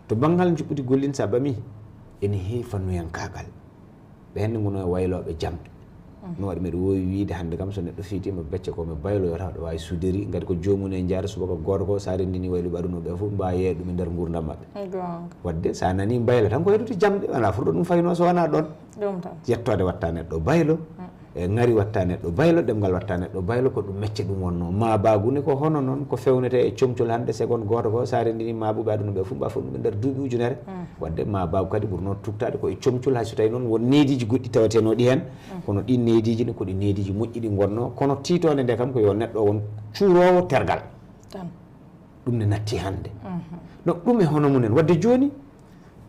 to bangal juɓɓudi gollin sa ɓami ene heewi fannoyankagal ɓe henne gono e wayloɓe jamɗe no waɗi mbiɗa wowi wiide hannde kam so neɗɗo fiitima becce komi bayloyata ɗo wawi suderi gati ko jomum en jaara subaka goto ko sa rendini wayluɓe adunoɓe fof mbawa yeeya ɗum e nder gurdam mabɓe wadde sa nani bayla tan ko heɗude jamɗe wala furɗo ɗum fayno so wona ɗon yettode watta neɗɗo baylo e ngari watta neɗɗo baylo ɗemgal watta neɗɗo baylo ko ɗum mecce ɗum wonno mabaguni ko hono noon ko fewnete e comcol hande seconde goto ko sa rendini mabuɓe adunoɓe fof mbawa fof ɗum e nder duuɓi ujunere wadde mabagu kadi ɓurno tuktade koye comcol hay so tawi noon won neediji goɗɗi tawatenoɗi hen kono ɗi neediji ɗi koɗi neediji moƴƴi ɗi gonno kono titode nde kam ko yo neɗɗo won cuurowo tergal ɗum ne natti hande donc ɗum e hono munen wadde joni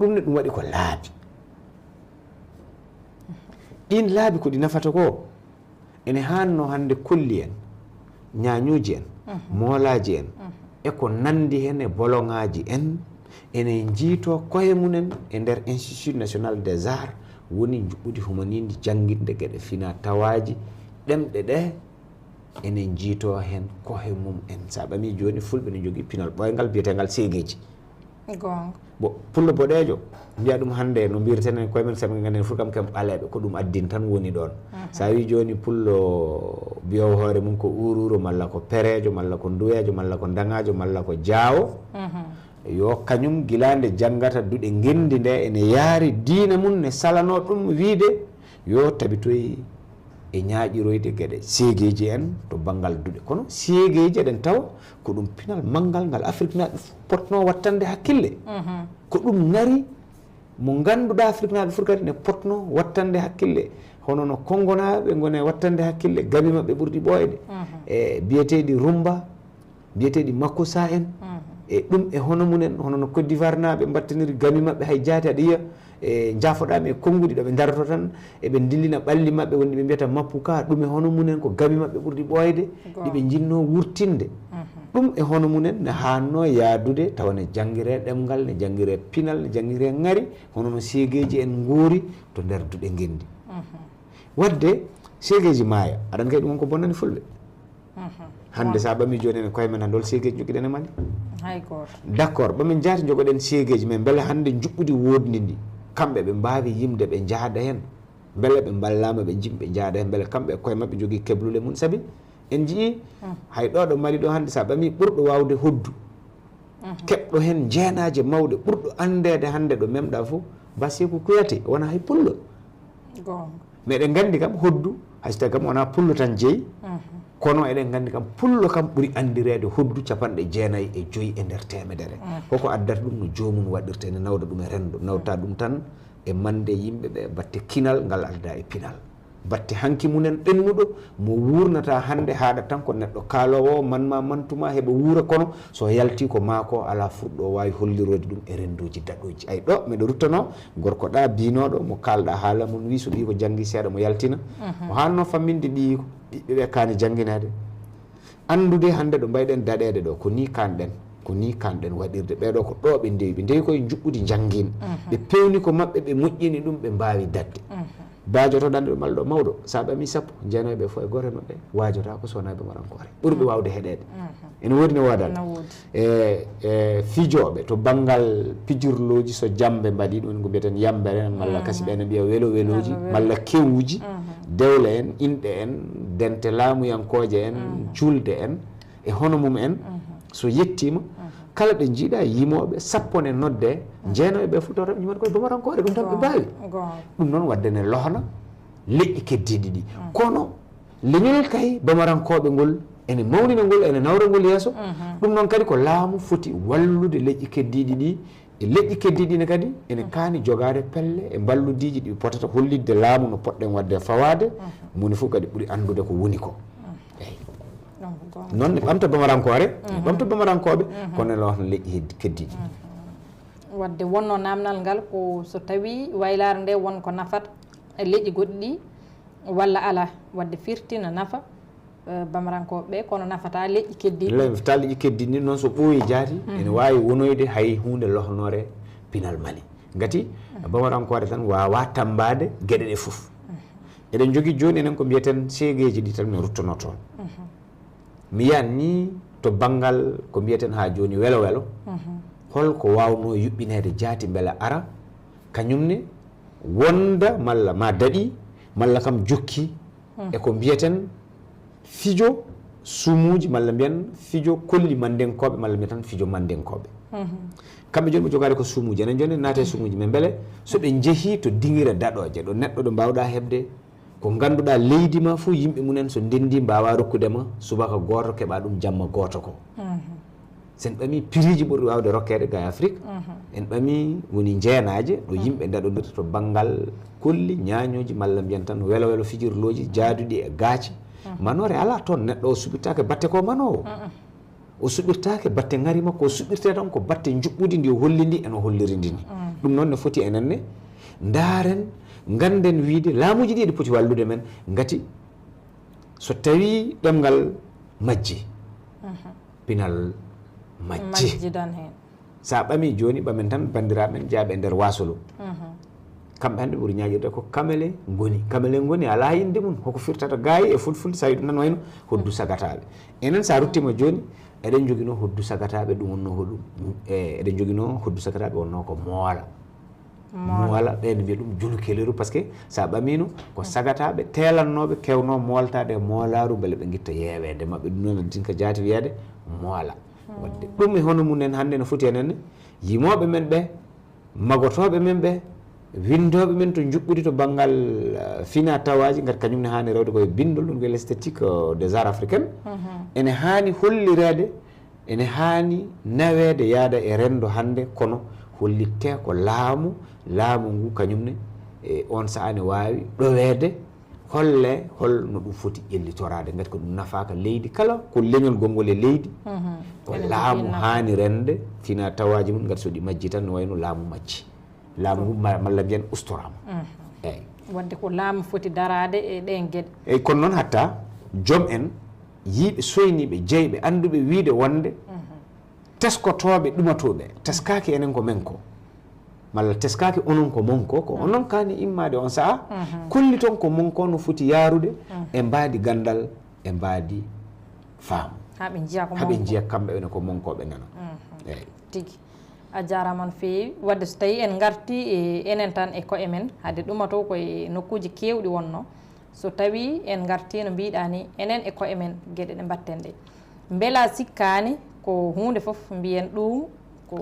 ɗum ne ɗum waɗi ko laabi ɗin laabi ko ɗi nafata ko ene hanno hande kolli en ñañuji en moolaji en eko nandi hen e bolongaji en ene jiito koye munen e nder institut national des arts woni juɓɓudi humanide jangguinde gueɗe fina tawaji ɗemɗe ɗe ene jiito hen koye mum en sa ɓami joni fulɓe ne jogui pinal ɓoygal biyetegal ségueji bo pullo boɗejo mbiya ɗum hande no mbirten koye men saɓe ganden fof kam kem ɓaleɓe ko ɗum addin tan woni ɗon sa wi joni pullo biyowo hoore mum ko ururo malla ko perejo malla ko nduwejo malla ko dangajo malla ko jaawo yo kañum guilande janggata duɗe gendi nde ene yaari diina mum ne salano ɗum wiide yo tabitoyi e ñaaƴiroyde gueɗe ségueji en to banggal duɗe kono ségueji eɗen tawa ko ɗum pinal manggal ngal Afrique naɓe potno wattande hakkille ko ɗum ngari mo ganduɗa Afrique naɓe fof kadi ne potno wattande hakkille hono no kongonaɓe gone wattande hakkille gabi mabɓe ɓurɗi ɓoyde e biyeteɗi rumba biyeteɗi makusa en e ɗum e hono munen hono no Côte d'Ivoire naɓe mbattaniri gami mabɓe hay jaati aɗa yiya e jafoɗami e konngudi ɗo ɓe daroto tan eɓe dillina ɓalli mabɓe wonde ɓe mbiyata mappuka ɗum e hono munen ko gami mabɓe ɓurɗi ɓoyde ɗiɓe jinno wurtinde ɗum e hono munen ne hanno yaadude tawa ne janggire ɗemgal ne janggire pinal ne janggire ngari hono no ségueji en guuri to nder duɗe gendi wadde ségueji maaya aɗan kay ɗum wonko bonnani fulɓe hande sa ɓami joni ene koye men hande hol ségueji joguiɗen e Mali d' accord ɓamin jaati jogoɗen ségueji men beele hande juɓɓudi woddi ndi kamɓe ɓe mbawi yimde ɓe jaada hen beele ɓe ballama ɓe jimɓe jaada hen beele kamɓe koye mabɓe jogui keblule mum saabi en jii hay ɗo ɗo Mali ɗo hande sa ɓami ɓurɗo wawde hoddu keɓɗo hen jeenaje mawɗe ɓurɗo andede hande ɗo memɗa foof basiku kuyate wona hay pullo meɗen gandi kam hoddu hayso tawi kam wona pullo tan jeeyi kono eɗen gandi kam pullo kam ɓuuri andirede hoddu 95 e nder temedere koko addata ɗum no jomum waɗirta ene nawda ɗum e rendo nawta ɗum tan e mande yimɓeɓe batte kinal ngal adda e pinal batte hanki munen ɗennuɗo mo wurnata hande haɗa tan ko neɗɗo kaalowo manma mantuma heɓa wuura kono so yalti ko maako ala furɗo wawi hollirode ɗum e rendoji daɗoji ay ɗo miɗo ruttano gorko ɗa binoɗo mo kalɗa haala mum wi so ɓi ko janggi seeɗa mo yaltina o hanno famminde ɓi ko ɓiɓɓeɓe kani jangguinede andude hande ɗo mbayɗen daɗede ɗo ko ni kanɗen waɗirde ɓeɗo ko ɗo ɓe ndewi koye juɓɓudi janggin ɓe pewni ko mabɓe ɓe moƴƴini ɗum ɓe mbawi dadde bajotoɗande ɗo malɗo mawɗo sa ɓami sappo jeenoɓe fof e goto mabɓe wajota ko sowona bamarankoore ɓurɓe wawde heɗede ene woodi ne wodani e fijoɓe to banggal pijirloji so jambe mbaɗi ɗum ko mbiyeten yambere malla kasi ɓene mbiya weloji malla kewuji dewle en inɗe en dente laamuyankoje en julde en e hono mum en so yettima kala ɓe jiiɗa yimoɓe sappo ne nodde jeenoɓe ɓe fof tawta ñumat koye bamarankoore ɗum tan ɓe mbawi ɗum noon wadde ne lohna leƴƴi keddiɗi ɗi kono leñol kay bamarankoɓe ngol ene mawnina ngol ene nawra ngol yeeso ɗum noon kadi ko laamu foti wallude leƴƴi keddiɗi ɗi e leƴƴi keddiɗi ne kadi ene kaani jogade pelle e balludiji ɗi potata hollidde laamu no poɗɗen wadde fawade moni fof kadi ɓuuri andude ko woni ko eyi noon ne ɓamta bamarankoore ɓamta bamarankoɓe kono ne lohna leƴƴi keddiɗi wadde wonno namdal ngal ko so tawi waylare nde wonko nafata e leƴƴi goɗɗi ɗi walla ala wadde firtina nafa bamarankoɓe kono nafata leƴƴi keddiɗi nafata leƴƴi keddiɗi noon so ɓooyi jaati ene wawi wonoyde hay hunde lohnore pinal Mali gati bamarankoore tan wawa tambade gueɗe ɗe foof eɗen jogui joni enen ko mbiyeten ségueji ɗi tan min ruttono toon mi yiyan ni to banggal ko mbiyeten ha joni welo welo holko wawno yuɓɓinede jaati beele ara kañumne wonda malla ma daɗi malla kam jokki e ko mbiyeten fijo sumuji malla mbiyan fijo kolli mandenkoɓe malla mbiya tan fijo mandenkoɓe kamɓe joni ɓe jogade ko sumuji enen joni naate sumuji men beele soɓe jeehi to dinguira daɗoje ɗo neɗɗo ɗo mbawɗa hebde ko ganduɗa leydi ma fo yimɓe munen so ndendi mbawa rokkudema subaka goto keɓa ɗum jamma goto ko sen ɓami prix ɓurɗi wawde rokkede ga Afrique en ɓami woni jeenaje ɗo yimɓe daɗodirta to banggal kolli ñañoji malla mbiyan tan welo welo fijirloji jaaduɗi e gaace manore ala toon neɗɗo o suɓirtake batte ko manowo o suɓirtake batte ngari makko o suɓirte tan ko batte juɓɓudi ndi o hollidi eno holliri ndini ɗum noon ne foti enenne ndaren ganden wiide laamuji ɗi ɗi poti wallude men gati so tawi ɗemgal majji pinal majjidan hen sa ɓami joni ɓamen tan bandiraɓen jaaɓe nder wasolo kamɓe hannde ɓuuri ñaƴirde ko kamele ngoni ala inde mum hoko firtata gayi e fulfulde sa wi ɗum nan wayno hoddu sagataɓe enen sa ruttima joni eɗen joguino hoddu sagataɓe ɗum wonno hoɗum eɗen joguino hoddu sagataɓe wonno ko moola ɓen mbiya ɗum julkeleru par ce que sa ɓamino ko sagataɓe telannoɓe kewno moltade e moolaru beele ɓe guitta yewede mabɓe ɗum noon dinka jaati wiyede moola wadde ɗum e hono munen hannde no foti enenne yimoɓe men ɓe magotoɓe men ɓe windoɓe men to juɓɓudi to banggal fina tawaji gati kañumne hani rewde koye bindol ɗum koye l'esthétique des arts africaines ene hani hollirede ene hani nawede yaada e rendo hannde kono hollitte ko laamu ngu kañumne e on saaha ne wawi ɗowede holle holno ɗum foti ƴellitorade gati ko ɗum nafaka leydi kala ko leñol gongol e leydi ko laamu hani rende fina tawaji mum gati so ɗi majji tan no wayno laamu majji laamu ngu malla mbiyen ustorama eyyi wadde ko laamu foti darade e ɗen gueɗe eyyi kono noon hatta joom en yiiɓe soyniɓe jeyɓe anduɓe wiide wonde teskotoɓe ɗumatoɓe teskaki enen ko men ko malla teskaki onon ko monko ko onon kani immade on saaha kolli toon ko monko no foti yarude e mbadi gandal e mbadi faamu haɓe jiiya kamɓe ene ko monkoɓe nana eyyi tigui a jarama no fewi wadde so tawi en garti e enen tan e koye men haade ɗumato koye nokkuji kewɗi wonno so tawi en garti no mbiɗa ni enen e koye men gueɗe ɗe mbatten ɗe beela sikkani ko hunde foof mbiyen ɗum ko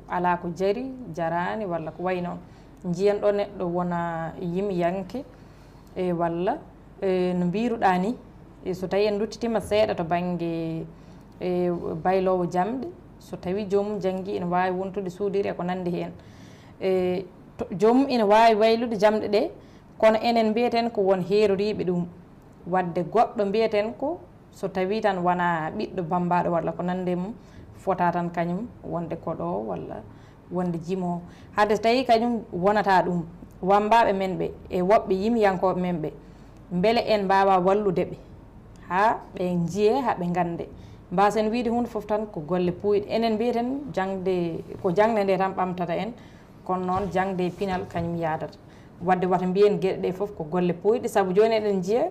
ala ko jaari jarani walla ko way noon jiyan ɗo neɗɗo wona yimyanke e walla no mbiruɗa ni so tawi en duttitima seeɗa to banggue e baylowo jamɗe so tawi jomum janggui ene wawi wontude suudiri eko nandi hen jomum ene wawi waylude jamɗe ɗe kono enen mbiyeten ko won heroriɓe ɗum wadde goɗɗo mbiyeten ko so tawi tan wona ɓiɗɗo bambaɗo walla ko nande mum fota tan kañum wonde koɗo walla wonde jimowo hade so tawi kañum wonata ɗum wambaɓe men ɓe e woɓɓe yimyankoɓe men ɓe beele en mbawa wallude ɓe ha ɓe jiiye ha ɓe gande mbasen wiide hunde foof tan ko golle puyɗe enen mbiyeten jangde ko jangde nde tan ɓamtata en kono noon jangde pinal kañum yadata wadde wata mbiyen gueɗe ɗe foof ko golle puyɗe saabu joni eɗen jiiya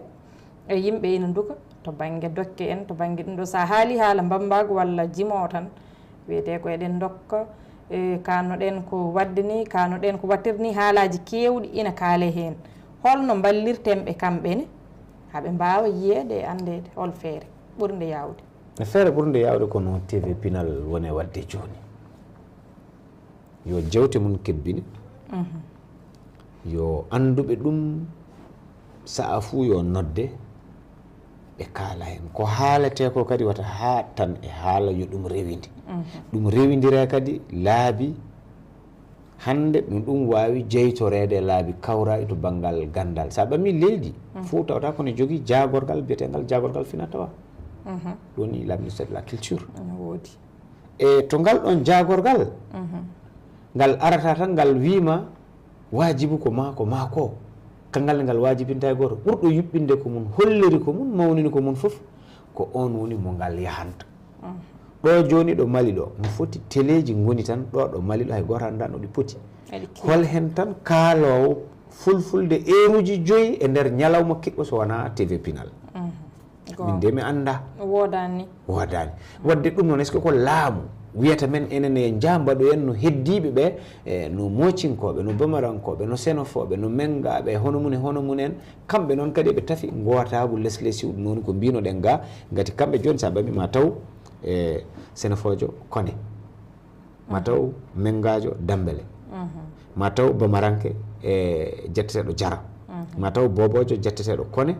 e yimɓe ina duka to banggue dokke en to banggue ɗum ɗo sa haali haala mbambago walla jimowo tan wiyete ko eɗen dokka kannoɗen ko wadde ni kannoɗen ko wattirde ni haalaji kewɗi ina kaale hen holno ballirtenɓe kamɓene haɓe mbawa yiyede e andede hol feere ɓurde yawde e feere ɓurde yawde kono TV Pinal woni wadde joni yo jewte mum kebbine yo anduɓe ɗum sa'a fuu yo nodde ɓe kaala hen ko haalete ko kadi wata ha tan e haala yo ɗum rewide ɗum rewidire kadi laabi hande ɗum wawi jeytorede laabi kawraɗi to banggal gandal sa ɓami leydi fo tawata kono jogui jagorgal biyetegal jagorgal fina tawa ɗoni la ministére de la culture woodi e to ngal ɗon jagorgal ngal arata tan ngal wima wajibu ko mako kangal ngal wajibinta e goto ɓurɗo yuɓɓinde ko mun holliri ko mun mawnini ko mun foof ko on woni mo ngal yahanta ɗo joni ɗo Mali ɗo no foti téléji goni tan ɗo Mali ɗo hay goto anda no ɗi poti hol hen tan kaalowo fulfulde heure-uji 5 e nder ñalawma kiɗɗo so wona TV Pinal min de mi anda wodani wadde ɗum noon est ce que ko laamu wiyata men enen e jambaɗo en no heddiɓe ɓe no mocinkoɓe no bamarankoɓe no sénofoɓe no mengaɓe hono munen kamɓe noon kadi ɓe tafi gotagu leslesiwɗu noon ko mbinoɗen ga gati kamɓe joni sa ɓami ma taw sénofojo kone ma taw mengajo dambele ma taw bamaranke jetteteɗo jara ma taw bobojo jetteteɗo kone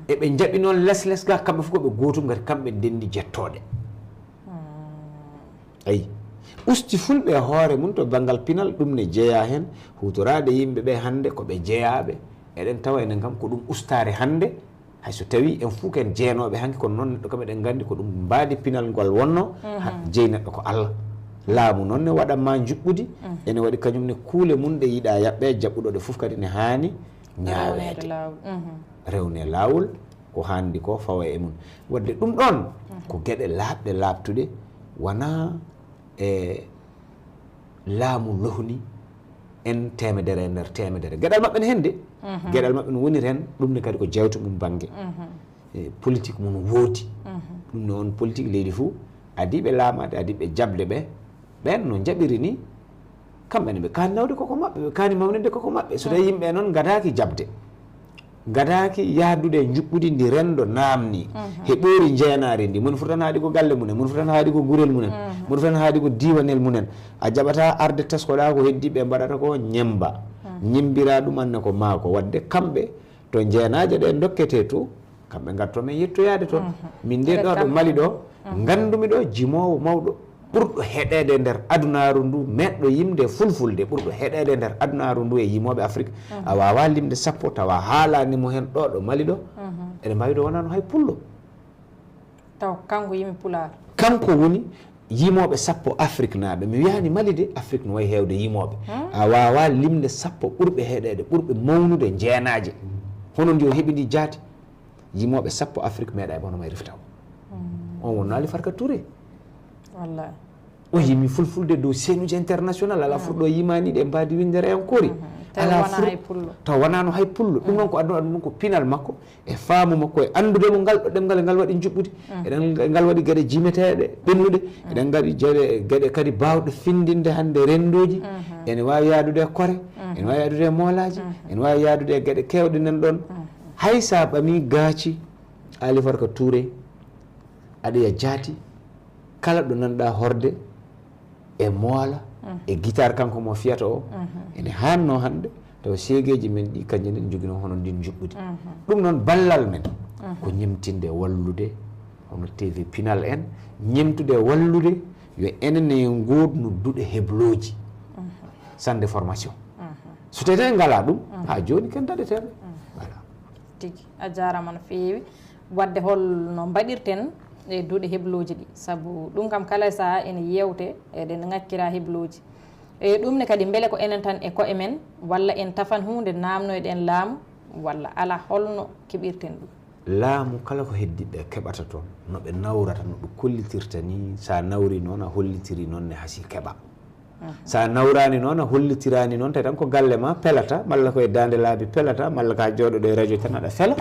eɓe jaaɓi noon les ga kamɓe fof koɓe gotum gati kamɓe ndendi jettoɗe ayi usti fulɓe hoore mum to banggal pinal ɗum ne jeeya hen hutorade yimɓeɓe hande koɓe jeeyaɓe eɗen tawa enen kam ko ɗum ustare hande hayso tawi en fuu ken jeenoɓe hanki kono noon neɗɗo kam eɗen gandi ko ɗum mbaadi pinal ngol wonno jeeyi neɗɗo ko Allah laamu noon ne waɗanma juɓɓudi ene waɗi kañumne kuule mum ɗe yiiɗa yaɓɓe jaɓɓuɗoɗe fof kadi ne haani ñaawede rewne laawol ko handi ko fawa e mum wadde ɗum ɗon ko gueɗe laaɓɗe laaɓtuɗe wona laamu lohni en temedere e nder temedere gueɗal maɓɓe ne hen de gueɗal maɓɓe no woni hen ɗum ne kadi ko jewte mum banggue politique mum woodi ɗum ne on politique leydi fou adiɓe laamade adiɓe jabde ɓe ɓen no jaɓiri ni kamɓene ɓe kaani nawde koko maɓɓe ɓe kaani mawnide koko maɓɓe so tawi yimɓe noon gadaki jabde gadaki yahdude juɓɓudi ndi rendo namni heɓori jeenari ndi moni fotan haaɗi ko galle munen moni fotan haaɗi ko gurel munen moni fotan haaɗi ko diwanel munen a jaɓata arde teskoɗa ko heddiɓe mbaɗata ko ñemba ñimbira ɗum anne ko maako wadde kamɓe to jeenaje ɗe dokkete to kamɓe gatto men yettoyade toon min nde ɗo ɗo Mali ɗo gandumi ɗo jimowo mawɗo ɓurɗo heɗede nder adunaru ndu meɗɗo yimde fulfulde ɓurɗo heɗede nder adunaru ndu e yimoɓe Afrique a wawa limde sappo tawa haalanimo hen ɗo ɗo Mali ɗo eɗen mbawi ɗo wonano hay pullo taw kanko yimi pular kanko woni yimoɓe sappo Afrique naaɓe mi wiyani Mali de Afrique no wayi hewde yimoɓe a wawa limde sappo ɓurɓe heɗede ɓurɓe mawnude jeenaje hono ndi o heeɓidi jaati yimoɓe sappo Afrique meeɗa e bono may riftaw on wonno Ali Farka Touré wallahi o yimi fulfulde dow seenuji international ala furɗo yimaniɗe mbaadi windere en kori taw wonano hay pullo ɗum noon ko adduno ɗum ko pinal makko e faamu makko e andude mo ngal ɗo ɗemgal ngal waɗi juɓɓudi eɗen ngal waɗi gueɗe jimeteɗe ɓennude eɗen gaɗi gueɗe kadi bawɗe findinde hande rendoji ene wawi yaadude kore ene wawi yaadude e moolaji ene wawi yaadude e gueɗe kewɗe nan ɗon hay sa ɓami gaaci Ali Farka Touré aɗa ya jaati kala ɗo nanɗa horde e moola e guitare kanko mo fiyata o ene hanno hande taw seegueji men ɗi kanjum en joguino hono ndin juɓɓudi ɗum noon ballal men ko ñemtinde wallude hono TV Pinal en ñemtude wallude yo enen en godnu duɗe hebloji sans déformation so tawi tan ngala ɗum ha joni ken daɗeteɓe voilà tigi a jarama no feewi wadde holno mbaɗirten e duuɗe hebloji ɗi saabu ɗum kam kala saaha ene yewte eɗen ŋakkira hebloji e ɗum ne kadi beele ko enen tan e koye men walla en tafan hunde namnoyɗen laamu walla ala holno keɓirten ɗum laamu kala ko heddiɓe keɓata toon noɓe nawrata noɓe kollitirta ni sa nawri noon a hollitiri noon ne haasi keɓa sa nawrani noon a hollitirani noon tawi tan ko galle ma pelata malla koye dande laabi pelata malla ka jooɗoɗo e radio tan aɗa fela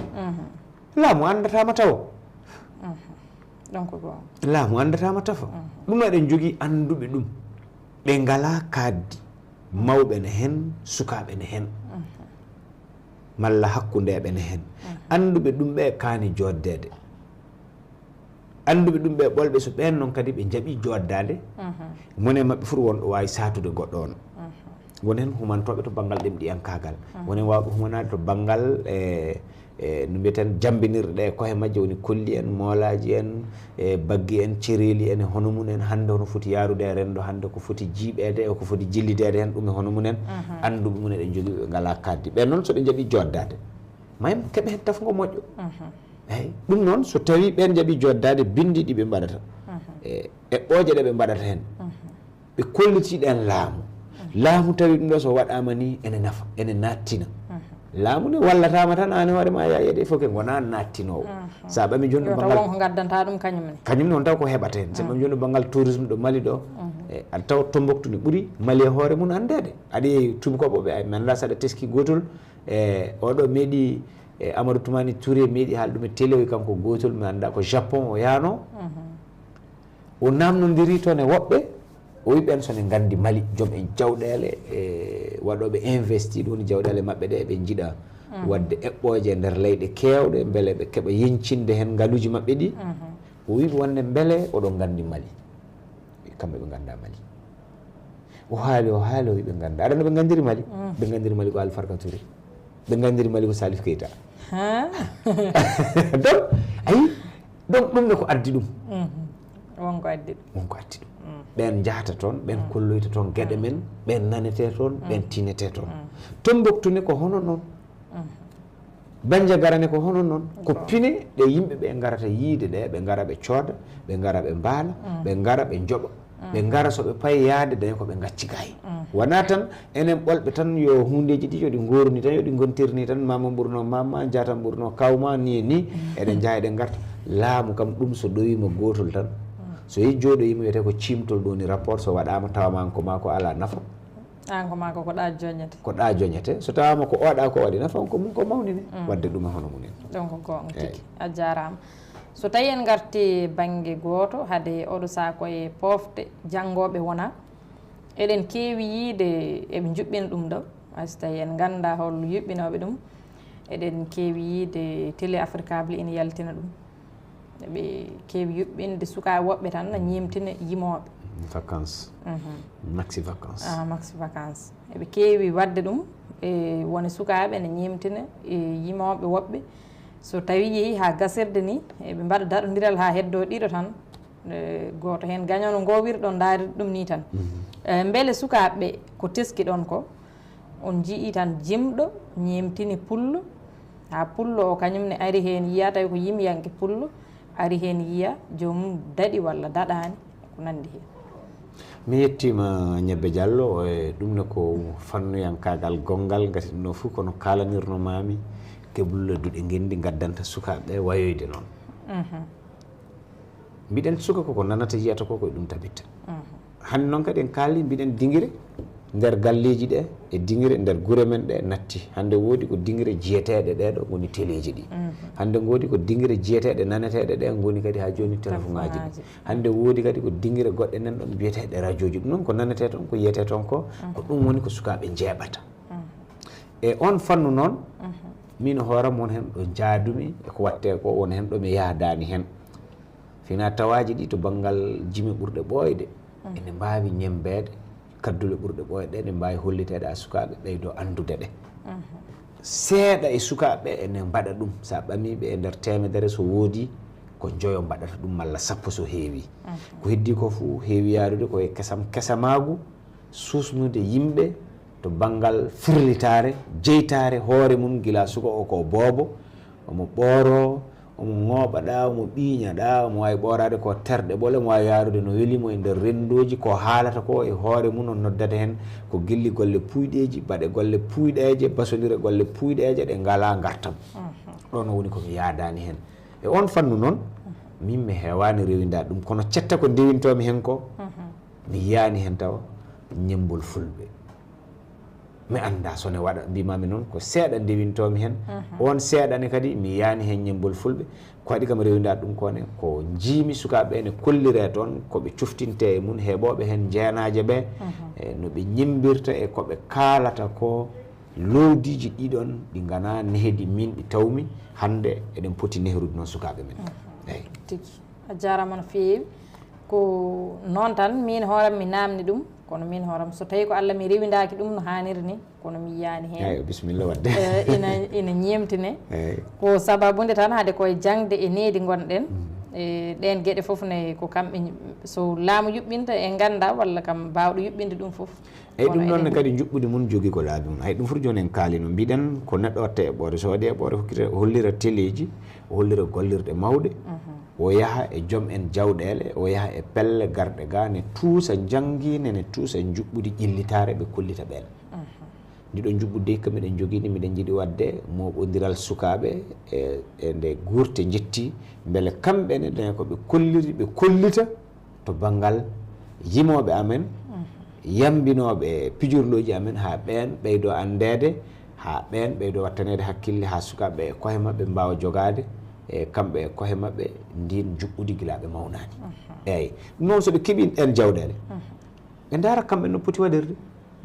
laamu andatama taw donc bon laamu andatama tafa ɗum eɗen jogui anduɓe ɗum ɓe ngala kaddi mawɓe ne hen sukaɓe ne hen malla hakkudeɓe ne hen anduɓe ɗum ɓe kaani joddede anduɓe ɗum ɓe ɓolɓe so ɓen noon kadi ɓe jaaɓi joddade mone mabɓe foti wonɗo wawi satude goɗɗo on wonen humantoɓe to banggal ɗemɗiyankagal wonen wawɓe humanade to banggal no mbiyeten jambinirɗe ɗe koye majje woni kolli en moolaji en e baggi en cereli en e hono mumen hande hono foti yarude e rendo hande ko foti jiiɓede e ko foti jillidede hen ɗum e hono mumen anduɓe mumen eɗen jogui ɓe ngala kaddi ɓen noon soɓe jaaɓi joddade mayim keeɓe hen tafgo moƴƴo eyyi ɗum noon so tawi ɓen jaaɓi joddade bindi ɗi ɓe mbaɗata e ɓooje ɗe ɓe mbaɗata hen ɓe kollitiɗen laamu laamu tawi ɗum ɗo so waɗama ni ene nafa ene nattina laamu ne wallatama tan an hoorema yayede il faut que wona nattinowo sa ɓami joni ɗo banggal ko gaddanta ɗum kañumne on taw ko heɓata hen sa ɓami joni ɗo banggal tourisme ɗo Mali ɗo aɗa tawa Tombouctou ne ɓuuri Mali e hoore mum andede aɗa yeehi tubakoɓeɓe mi anda saɗa teski gotol e oɗo meeɗi Amadou Toumani Touré meeɗi haal ɗum e télé o kanko gotol mi anda ko Japon o yaano o namnodiri toon e woɓɓe o wi ɓen sone gandi Mali joom en jawɗele e waɗoɓe investi ɗum woni jawɗele maɓɓe ɗe ɓe jiiɗa wadde eɓɓoje nder leyɗe kewɗe beele ɓe keeɓa yencinde hen ngaaluji maɓɓe ɗi o wi wonde beele oɗon gandi Mali kamɓe ɓe ganda Mali o haali o wi ɓe ganda aɗa ɓe gandiri Mali ɓe gandiri Mali ko Alpha Touré ɓe gandiri Mali ko Salif Keita donc ayi donc ɗum ne ko addi ɗum wonko addi ɗum ɓen jahata toon ɓen kolloyta toon gueɗe men ɓen nanete toon ɓen tinete toon Tombouctou ko hono noon Bandiagara ko hono noon ko pine ɗe yimɓe ɓe garata yiide ɗe ɓe gara ɓe cooda ɓe gara ɓe mbaala ɓe gara ɓe jooɓa ɓe gara soɓe payi yaade dañi koɓe gacci gayi wona tan enen ɓolɓe tan yo hundeji ɗi yoɗi gorni tan yoɗi gontirni tan mama ɓurno mama jatan ɓurno kawma ni e ni eɗen jaa eɗen garta laamu kam ɗum so ɗowima gotol tan so yi jooɗoyima wiyete ko cimtol ɗo ni rapport so waɗama tawama ko ma ko ala nafa an ko ma ko ɗa joñete ko ɗa joñete so tawama ko oɗa ko waɗi nafa ko mum ko mawnine wadde ɗum hono munen donc gonga tigi a jarama so tawi en garti banggue goto haade oɗo saha koye pofde janggoɓe wona eɗen keewi yiide eɓe juɓɓina ɗum ɗo hayso tawi en ganda hollo yuɓɓinoɓe ɗum eɗen keewi yiide télé africable ina yaltina ɗum eɓe keewi yuɓɓinde sukaɓe woɓɓe tan no ñimtina yimoɓe vacances maxi vacances maxi vacances eɓe keewi wadde ɗum e woni sukaɓe ene ñimtina yimoɓe woɓɓe so tawi yeehi ha gasirde ni eɓe mbaɗa daɗodiral ha heddo ɗiɗo tan goto hen gagnano gowirɗon daari ɗum ni tan beele sukaɓeɓe ko teski ɗon ko on jii tan jimɗo ñemtini pullo ha pullo o kañumne ari hen yiya tawi ko yimyanke pullo ari hen yiya joomum daɗi walla daɗani ko nandi hen mi yettima Ñebbe Diallo e ɗum ne ko fannuyankagal gongal gati ɗum ɗo foof kono kalanirnomami keɓulleduɗe gendi gaddanta sukaɓeɓe wayoyde noon mbiɗen suka koko nanata yiyata ko koye ɗum tabitta hande noon kadi en kaali mbiɗen dinguire nder galleji ɗe e dinguire nder guure men ɗe natti hande woodi ko dinguire jiyeteɗe ɗeɗo goni téléji ɗi hande woodi ko dinguire jiyeteɗe naneteɗe ɗe goni kadi ha joni téléphone ngaji ɗi hande woodi kadi ko dinguire goɗɗe nan ɗon biyeteɗe radio ji ɗum noon ko nanete toon ko yiyete toon ko ɗum woni ko sukaɓe jeeɓata e on fannu noon min hooram won hen ɗo jaadumi eko watte ko won hen ɗo mi yaadani hen fina tawaji ɗi to banggal jimi ɓurɗe ɓooyde ene mbawi ñembede kaddule ɓurɗe ɓooyɗe ɗe mbawi holliteɗe ha sukaɓe ɓeydo andude ɗe seeɗa e sukaɓe ene mbaɗa ɗum sa ɓamiɓe e nder temedere so woodi ko joyo mbaɗata ɗum malla sappo so heewi ko heddi ko fo heewi yarude koye kesamagu susnude yimɓe to banggal firlitare jeytare hoore mum gila suka o ko boobo omo ɓooro omo ŋooɓaɗa omo ɓiiñaɗa omo wawi ɓoorade ko terɗe ɓole omo wawi yarude no welimo e nder rendoji ko haalata ko e hoore mum o noddata hen ko gilli golle puyɗeji baɗe golle puyɗeje basodire golle puyɗeje ɗe ngala gartam ɗon woni komi yaadani hen e on fannu noon min mi hewani rewindade ɗum kono cetta ko ndewintomi hen ko mi yiyani hen tawa ñembol fulɓe mi anda sone waɗa mbimami noon ko seeɗa ndewintomi hen on seeɗane kadi mi yani hen ñembol fulɓe ko waɗi kam rewindade ɗum kone ko jiimi sukaɓe ene kollire toon koɓe cuftinte e mun heɓoɓe hen jeenaje ɓe e noɓe ñimbirta e koɓe kaalata ko lowdiji ɗiɗon ɗi gana nehdi min ɗi tawmi hande eɗen poti nehrude noon sukaɓe men eyyi tigui a jarama no feewi ko noon tan min hooram mi namni ɗum kono min hooram so tawi ko Allah mi rewidaki ɗum no hanniri ni kono mi yiyani hen eyyi bisimilla wadde ina ñemtine ko sababude tan haade koye jangde e needi gonɗen e ɗen gueɗe foof ne ko kamɓe so laamu yuɓɓinta e ganda walla kam mbawɗo yuɓɓinde ɗum foof eyyi ɗum noonne kadi juɓɓude mun jogui ko laabi mum hay ɗum foti joni en kaalino mbiɗen ko neɗɗo watta eɓɓore so waɗi eɓɓore hokkita hollira téléji o hollira gollirɗe mawɗe o yaha e joom en jawɗele o yaha e pelle garɗe ga ne tuusa jangguine ne tuusa juɓɓudi ƴillitare ɓe kollita ɓen ndiɗo juɓɓudde hikka miɗen joguini miɗen jiiɗi wadde moɓodiral sukaɓe e nde guurte jetti beele kamɓene ɗen koɓe kolliri ɓe kollita to banggal yimoɓe amen yambinoɓe pijorloji amen ha ɓen ɓeydo andede ha ɓen ɓeydo wattanede hakkille ha sukaɓe e kohe mabɓe mbawa jogade e kamɓe e kohe mabɓe ndin juɓɓudi guilaɓe mawnani eyyi noon soɓe keeɓi ɗen jawɗele ɓe ndaara kamɓe no poti waɗirde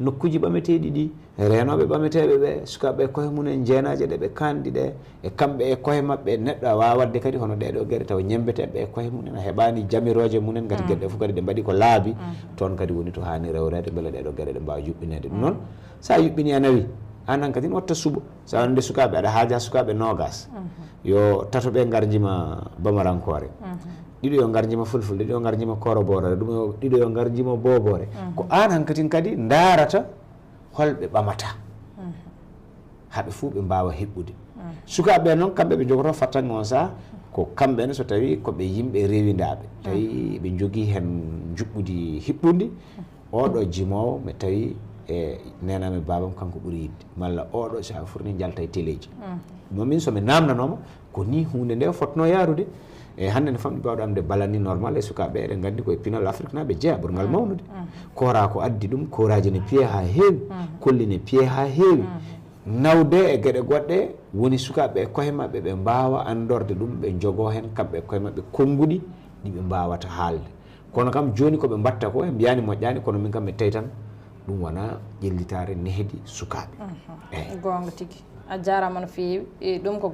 nokkuji ɓameteeɗi ɗi renoɓe ɓameteɓe ɓe sukaɓe e koye mumen jeenaje ɗe ɓe kanɗi ɗe e kamɓe e koye maɓɓe neɗɗo a wawa wadde kadi hono ɗeɗo gueɗe taw ñembeteɓe e koye mumen a heɓani jamiroje mumen kadi gueɗe ɗe fof kadi ɗe mbaɗi ko laabi toon kadi woni to hani rewrede beele ɗeɗo gueɗe ɗe mbawa yuɓɓinede ɗum noon sa yuɓɓini a nawi anan kadi watta suuɓa sa wonde sukaɓe aɗa haaja sukaɓe nogas yo tatoɓe garjima bamarankore ɗiɗo yo garjima fulfulde ɗiɗo yo garjima koroborore ɗum ɗiɗo yo garjima bobore ko an hankatin kadi darata holɓe ɓamata haɓe fuu ɓe mbawa heɓɓude sukaɓe noon kamɓe ɓe jogoto fattange on sa ko kamɓene so tawi koɓe yimɓe rewidaɓe tawi ɓe jogui hen juɓɓudi hiɓɓudi oɗo jimowo mi tawi e nename babam kanko ɓuuri yidde malla oɗo sa fourni jalta e téléji ɗum min somi namdanoma ko ni hunde nde fotno yarude e hande ne famɗi mbawɗo amde balani normal e sukaɓe eɗen gandi koye pinal afrique naɓe jeeya ɓurgal mawnude kora ko addi ɗum koraji ne piye ha heewi kolli ne piye ha heewi nawde e gueɗe goɗɗe woni sukaɓe e koye mabɓe ɓe mbawa andorde ɗum ɓe jogo hen kamɓe e koye mabɓe konnguɗi ɗiɓe mbawata haalde kono kam joni koɓe mbatta ko e mbiyani moƴƴani kono min kam mi tawi tan ɗum wona ƴellitare nehdi sukaɓe gonga tigui a jarama no fewi ɗum ko